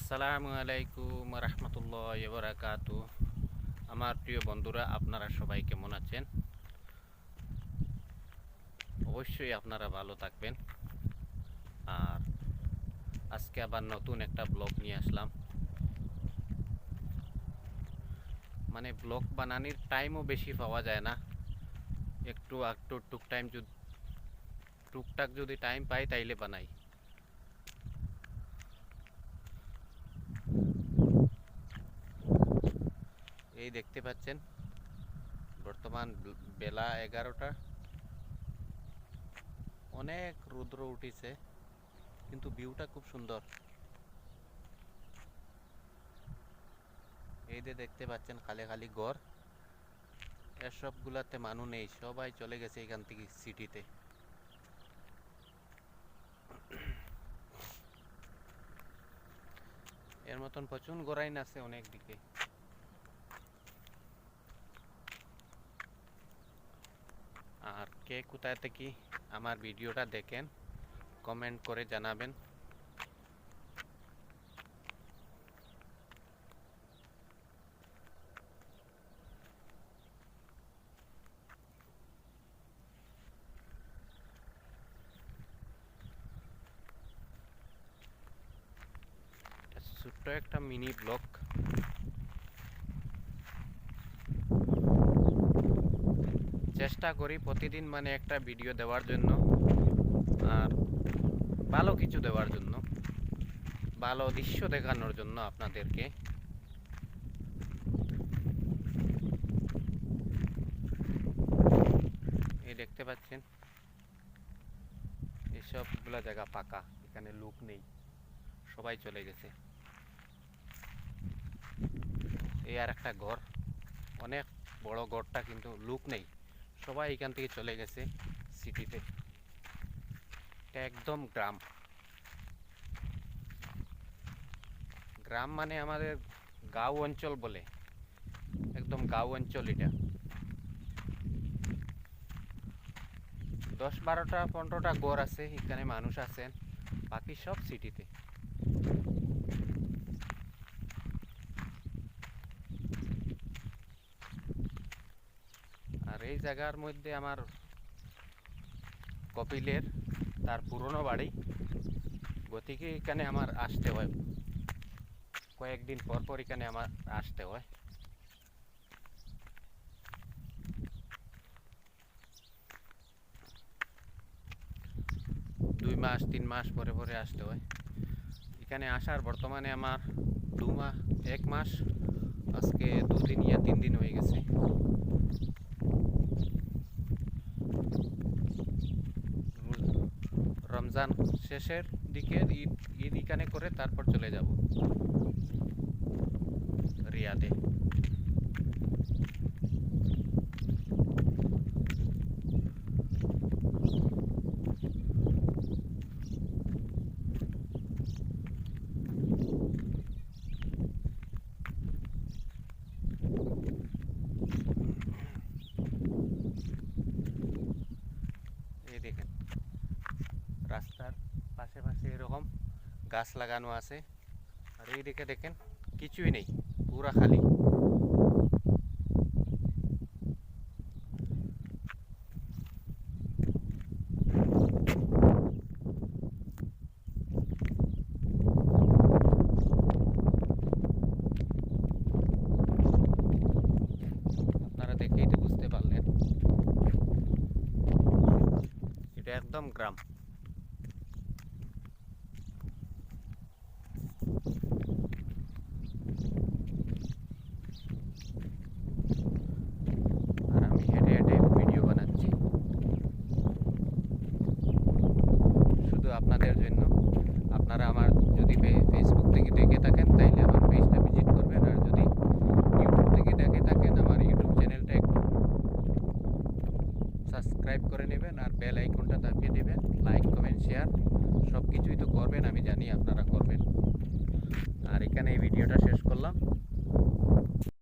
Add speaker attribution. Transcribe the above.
Speaker 1: আসসালামু আলাইকুম রহমতুল্লাহ বারাকাতু। আমার প্রিয় বন্ধুরা, আপনারা সবাই কেমন আছেন? অবশ্যই আপনারা ভালো থাকবেন। আর আজকে আবার নতুন একটা ব্লগ নিয়ে আসলাম। মানে ব্লগ বানানোর টাইমও বেশি পাওয়া যায় না। একটু টুকটাক যদি টাইম পাই তাইলে বানাই। এই দেখতে পাচ্ছেন বর্তমান বেলা 11টা। অনেক রৌদ্র উঠিছে, কিন্তু ভিউটা খুব সুন্দর। এই যে দেখতে পাচ্ছেন খালি খালি ঘর, এসবগুলাতে মানুষ নেই, সবাই চলে গেছে এখান থেকে সিটিতে। এর মতন প্রচুর গরাইন আছে অনেক দিকে। আর কে কোথায় থেকে আমার ভিডিওটা দেখেন কমেন্ট করে জানাবেন। ছোট্ট একটা মিনি ব্লগ। চেষ্টা করি প্রতিদিন মানে একটা ভিডিও দেওয়ার জন্য, আর ভালো কিছু দেওয়ার জন্য, ভালো দৃশ্য দেখানোর জন্য আপনাদেরকে। এই দেখতে পাচ্ছেন এসবগুলা জায়গা ফাঁকা, এখানে লোক নেই, সবাই চলে গেছে। এই আর একটা ঘর, অনেক বড় ঘরটা, কিন্তু লোক নেই, সবাই এখান থেকে চলে গেছে সিটিতে। এটা একদম গ্রাম। গ্রাম মানে আমাদের গাঁও অঞ্চল বলে, একদম গাঁও অঞ্চল এটা। 10-12টা-15টা ঘর আছে, এখানে মানুষ আছেন, বাকি সব সিটিতে। আর এই জায়গার মধ্যে আমার কপিলের তার পুরনো বাড়ি, গতিকে এখানে আমার আসতে হয়, কয়েকদিন পর পর এখানে আমার আসতে হয়। 2 মাস 3 মাস পরে পরে আসতে হয়। এখানে আসার বর্তমানে আমার 2 মাস 1 মাস, আজকে 2 দিন ইয়া 3 দিন হয়ে গেছে। রমজান শেষের দিকে ঈদ এখানে করে তারপর চলে যাব রিয়াদে। এই দেখেন রাস্তার পাশে পাশে এরকম গাছ লাগানো আছে, আর এই দিকে দেখেন কিছুই নেই, পুরা খালি। আপনারা দেখেই তো বুঝতে পারলেন, এটা একদম গ্রাম। আর আমি হেঁটে হেঁটে ভিডিও বানাচ্ছি শুধু আপনাদের জন্য। আপনারা আমার যদি ফেসবুক থেকে দেখে থাকেন তাইলে আমার পেজটা ভিজিট করবেন, আর যদি ইউটিউব থেকে দেখে থাকেন আমার ইউটিউব চ্যানেলটা একটু সাবস্ক্রাইব করে নেবেন, আর বেল আইকনটা দাবিয়ে দেবেন। লাইক কমেন্ট শেয়ার সব কিছুই তো করবেন, আমি জানি আপনারা করবেন। আর এখানে এই ভিডিওটা শেষ করলাম।